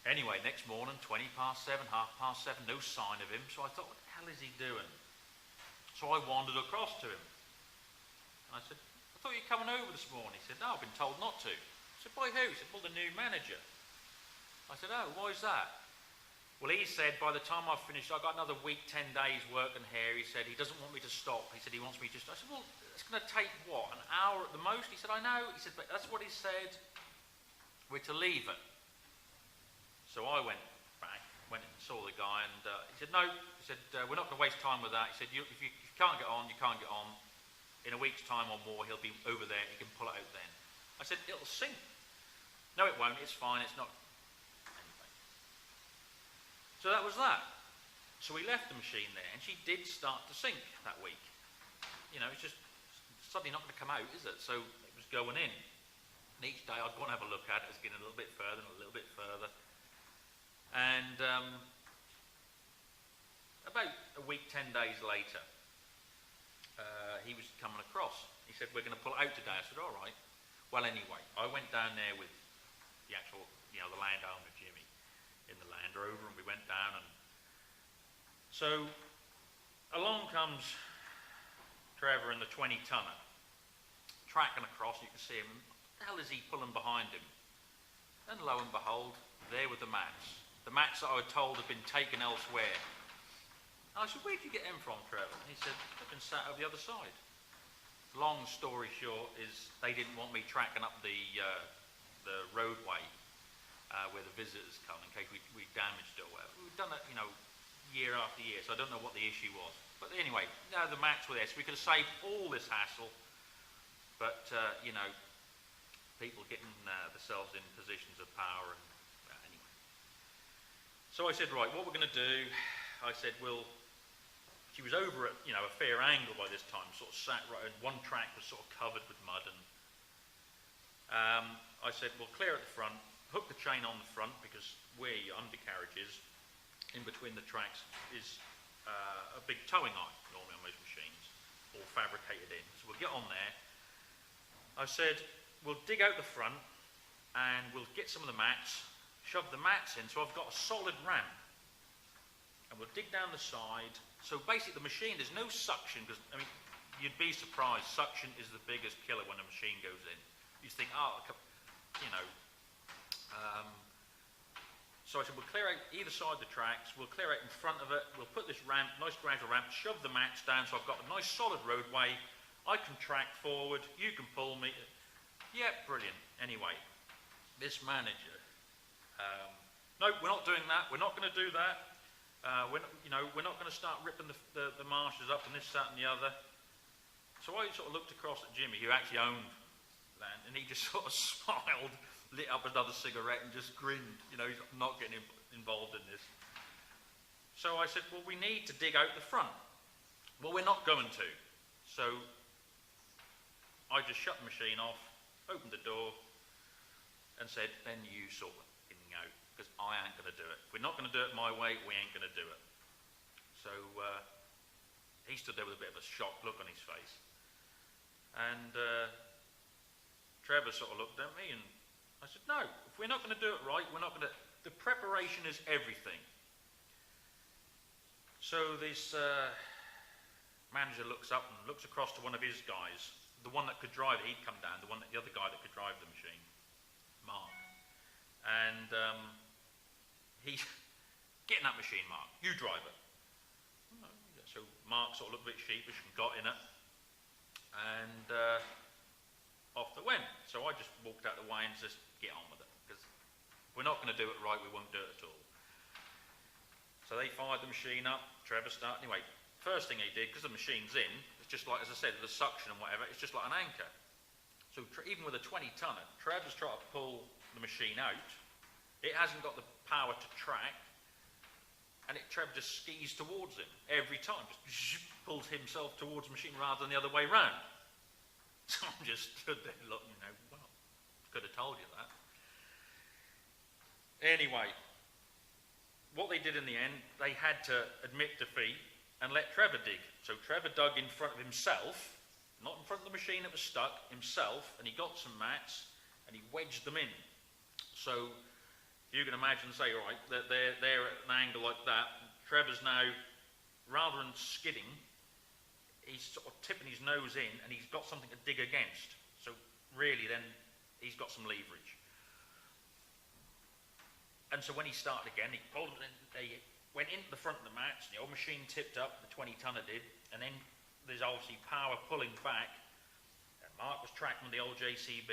Anyway, next morning, 7:20, 7:30, no sign of him. So I thought, what the hell is he doing? So I wandered across to him. And I said, I thought you were coming over this morning. He said, no, I've been told not to. I said, by who? He said, well, the new manager. I said, oh, why is that? Well, he said, by the time I've finished, I've got another week, 10 days working here. He said, he doesn't want me to stop. He said, he wants me just... I said, well, it's going to take, what, an hour at the most? He said, I know. He said, but that's what he said. We're to leave it. So I went back, went and saw the guy, and he said, no. He said, we're not going to waste time with that. He said, if you can't get on, you can't get on. In a week's time or more, he'll be over there. You can pull it out then. I said, it'll sink. No, it won't. It's fine. It's not... So that was that. So we left the machine there, and she did start to sink that week. You know, it's just suddenly not going to come out, is it? So it was going in. And each day I'd go and have a look at it. It was getting a little bit further and a little bit further. And about a week, 10 days later, he was coming across. He said, we're going to pull it out today. I said, all right. Well, anyway, I went down there with the actual, you know, the landowner, Jimmy, in the Land Rover, and we went down, and so along comes Trevor in the 20-tonner, tracking across. You can see him. What the hell is he pulling behind him? And lo and behold, there were the mats. The mats that I was told had been taken elsewhere. And I said, where did you get them from, Trevor? And he said, they've been sat over the other side. Long story short is they didn't want me tracking up the roadway where the visitors come in case we damaged it or whatever. We've done it, you know, year after year, so I don't know what the issue was. But anyway, now the mats were there, so we could have saved all this hassle. But, you know, people getting themselves in positions of power, and anyway. So I said, right, what we're going to do, I said, she was over at, you know, a fair angle by this time, sort of sat right, and one track was sort of covered with mud, and I said, we'll clear at the front, hook the chain on the front, because where your undercarriage is, in between the tracks, is a big towing eye, normally on most machines, all fabricated in. So we'll get on there. I said, we'll dig out the front, and we'll get some of the mats, shove the mats in, so I've got a solid ramp. And we'll dig down the side. So basically the machine, there's no suction, because, I mean, you'd be surprised, suction is the biggest killer when a machine goes in. You think, oh, you know. So I said, we'll clear out either side of the tracks, we'll clear out in front of it, we'll put this ramp, nice gradual ramp, shove the mats down so I've got a nice solid roadway, I can track forward, you can pull me. Yeah, brilliant. Anyway, this manager, no, we're not doing that, we're not going to do that. We're not going to start ripping the marshes up and this, that and the other. So I sort of looked across at Jimmy, who actually owned land, and he just sort of smiled, lit up another cigarette and just grinned. You know, he's not getting involved in this. So I said, well, we need to dig out the front. Well, we're not going to. So I just shut the machine off, opened the door, and said, then you sort it out, because I ain't going to do it. If we're not going to do it my way, we ain't going to do it. So he stood there with a bit of a shocked look on his face. And Trevor sort of looked at me, and I said, no, if we're not going to do it right, we're not going to... The preparation is everything. So this manager looks up and looks across to one of his guys, the one that could drive it. He'd come down, the other guy that could drive the machine, Mark. And he's getting that machine, Mark. You drive it. So Mark sort of looked a bit sheepish and got in it, and off they went. So I just walked out the way and just get on with it, because if we're not going to do it right, we won't do it at all. So they fired the machine up. Trevor started. Anyway, first thing he did, because the machine's in, it's just like, as I said, the suction and whatever, it's just like an anchor. So even with a 20-tonner, Trevor's trying to pull the machine out. It hasn't got the power to track, and Trevor just skis towards him every time, just pulls himself towards the machine rather than the other way round. So I'm just stood there looking, you know, well, could have told you that. Anyway, what they did in the end, they had to admit defeat and let Trevor dig. So Trevor dug in front of himself, not in front of the machine that was stuck, himself, and he got some mats and he wedged them in. So You can imagine, say, right, that they're at an angle like that. Trevor's now, rather than skidding, he's sort of tipping his nose in, and he's got something to dig against. So really, then he's got some leverage. And so when he started again, he pulled them, and they went into the front of the mats. The old machine tipped up, the 20-tonner did, and then there's obviously power pulling back. And Mark was tracking the old JCB,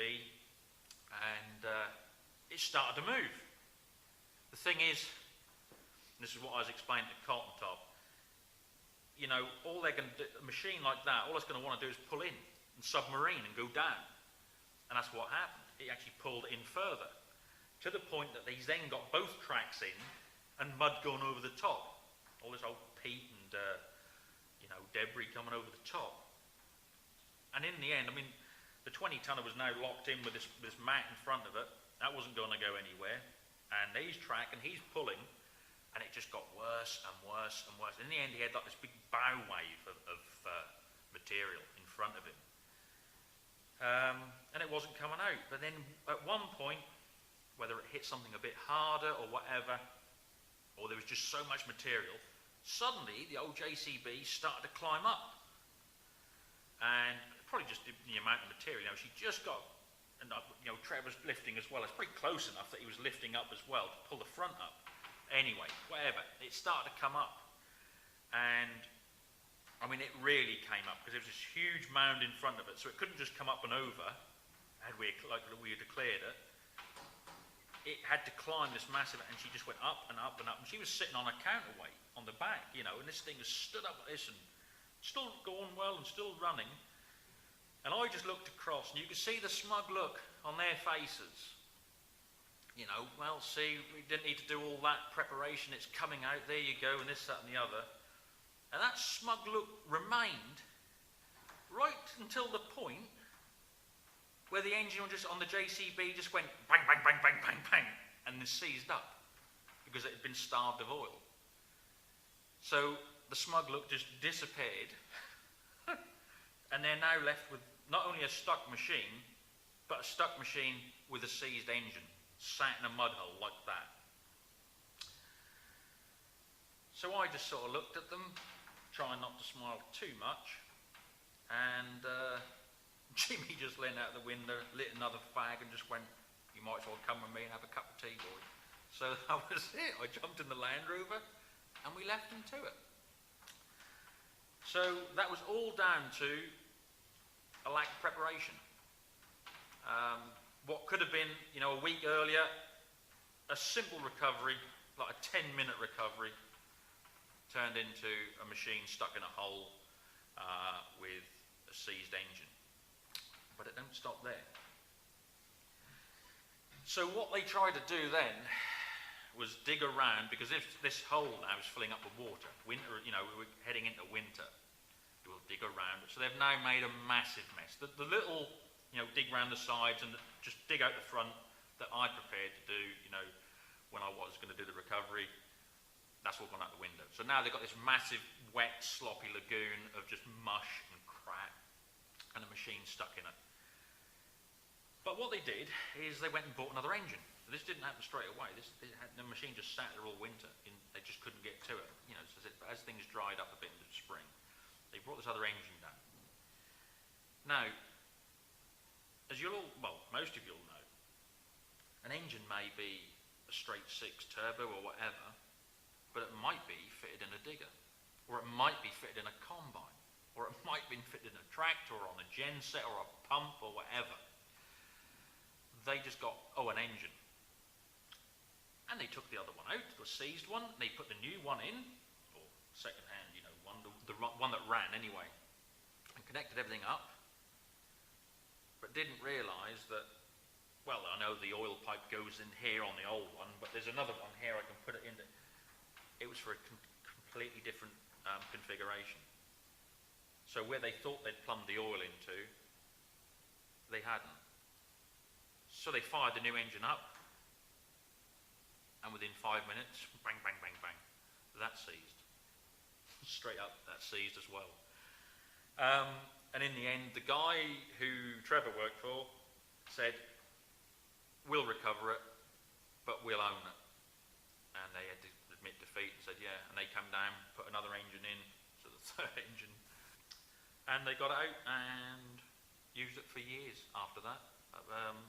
and it started to move. The thing is, and this is what I was explaining to Cotton Top, you know, all they're going to do, a machine like that, all it's going to want to do is pull in and submarine and go down. And that's what happened. It actually pulled in further, to the point that he's then got both tracks in and mud going over the top. All this old peat and, you know, debris coming over the top. And in the end, I mean, the 20-tonner was now locked in with this mat in front of it. That wasn't going to go anywhere. And he's tracking, he's pulling, and it just got worse and worse and worse. In the end, he had like this big bow wave of material in front of him. And it wasn't coming out. But then at one point, whether it hit something a bit harder or whatever, or there was just so much material, suddenly the old JCB started to climb up. And probably just the amount of material. You know, she just got, and you know, Trevor's lifting as well. It's pretty close enough that he was lifting up as well to pull the front up. Anyway, whatever, it started to come up. And I mean, it really came up because there was this huge mound in front of it, so it couldn't just come up and over, like we had declared it. It had to climb this massive, and she just went up and up and up, and she was sitting on a counterweight on the back, you know, and this thing was stood up like this and still going well and still running. And I just looked across, and you could see the smug look on their faces. You know, well, see, we didn't need to do all that preparation, it's coming out, there you go, and this, that, and the other. And that smug look remained right until the point where the engine just on the JCB just went bang, bang, bang, bang, bang, bang, and then seized up because it had been starved of oil. So the smug look just disappeared, and they're now left with not only a stuck machine, but a stuck machine with a seized engine, sat in a mud hole like that. So I just sort of looked at them, trying not to smile too much, and Jimmy just leaned out the window, lit another fag, and just went, "You might as well come with me and have a cup of tea, boy." So that was it. I jumped in the Land Rover, and we left him to it. So that was all down to a lack of preparation. What could have been, you know, a week earlier, a simple recovery, like a 10-minute recovery, turned into a machine stuck in a hole with a seized engine. But it don't stop there. So what they tried to do then was dig around, because if this hole now is filling up with water, winter, you know, we were heading into winter, it will dig around it. So they've now made a massive mess. The little, you know, dig around the sides and just dig out the front that I prepared to do, you know, when I was going to do the recovery, that's all gone out the window. So now they've got this massive, wet, sloppy lagoon of just mush and crap, and a machine stuck in it. But what they did is they went and bought another engine. So this didn't happen straight away. The machine just sat there all winter. They just couldn't get to it. You know, so as things dried up a bit in the spring, they brought this other engine down. Now, as you'll all, well, most of you'll know, an engine may be a straight six turbo or whatever, but it might be fitted in a digger, or it might be fitted in a combine, or it might be fitted in a tractor or on a genset or a pump or whatever. They just got, an engine. And they took the other one out, the seized one, and they put the new one in, or second hand, you know, the one that ran anyway, and connected everything up, but didn't realise that, well, I know the oil pipe goes in here on the old one, but there's another one here I can put it into. It was for a completely different configuration. So where they thought they'd plumbed the oil into, they hadn't. So they fired the new engine up, and within 5 minutes, bang, bang, bang, bang, that seized. Straight up, that seized as well. And in the end, the guy who Trevor worked for said, "We'll recover it, but we'll own it. And they had to admit defeat and said, yeah. And they come down, put another engine in, so the third engine. And they got it out and used it for years after that,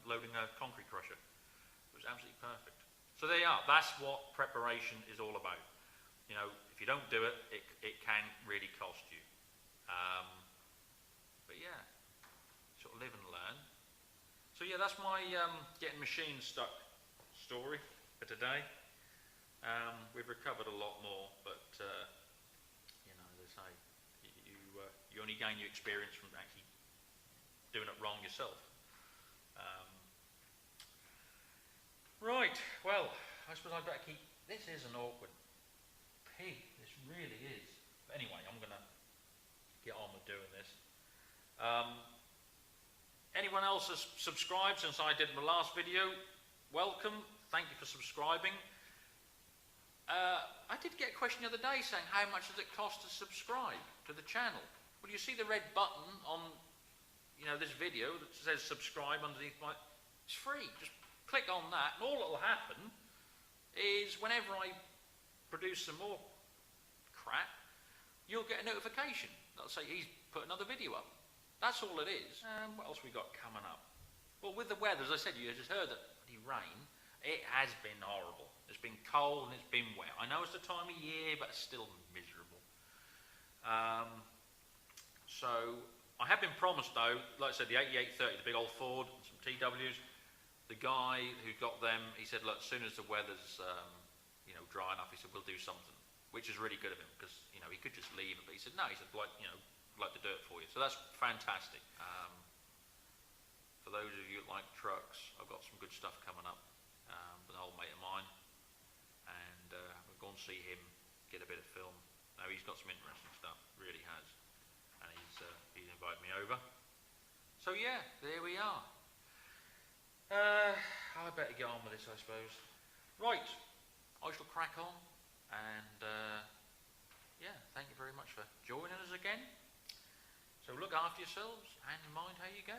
loading a concrete crusher. It was absolutely perfect. So there you are. That's what preparation is all about. You know, if you don't do it, it can really cost you. But yeah, sort of live and learn. So yeah, that's my getting machines stuck story for today. We've recovered a lot more, but you know, they say you only gain your experience from actually doing it wrong yourself. Right, well, I suppose I'd better keep. This is an awkward pig. This really is. But anyway, I'm going to get on with doing this. Anyone else has subscribed since I did my last video? Welcome. Thank you for subscribing. I did get a question the other day saying, how much does it cost to subscribe to the channel? Well, you see the red button on, you know, this video that says subscribe underneath my. It's free. Just click on that, and all that will happen is whenever I produce some more crap, you'll get a notification. That'll say he's put another video up. That's all it is. What else we got coming up? Well, with the weather, as I said, you just heard that the rain. It has been horrible. It's been cold and it's been wet. I know it's the time of year, but it's still miserable. So I have been promised, though, like I said, the 8830, the big old Ford, and some TWs. The guy who got them, he said, look, as soon as the weather's you know, dry enough, he said, we'll do something, which is really good of him, because, you know, he could just leave it, but he said, no, he said, like, you know, I'd like to do it for you. So that's fantastic. For those of you that like trucks, I've got some good stuff coming up with an old mate of mine, and we'll go and see him get a bit of film. Now, he's got some interesting stuff, really has, and he's invited me over. So yeah, there we are. I better get on with this, I suppose. Right, I shall crack on, and yeah, thank you very much for joining us again. So look after yourselves and mind how you go.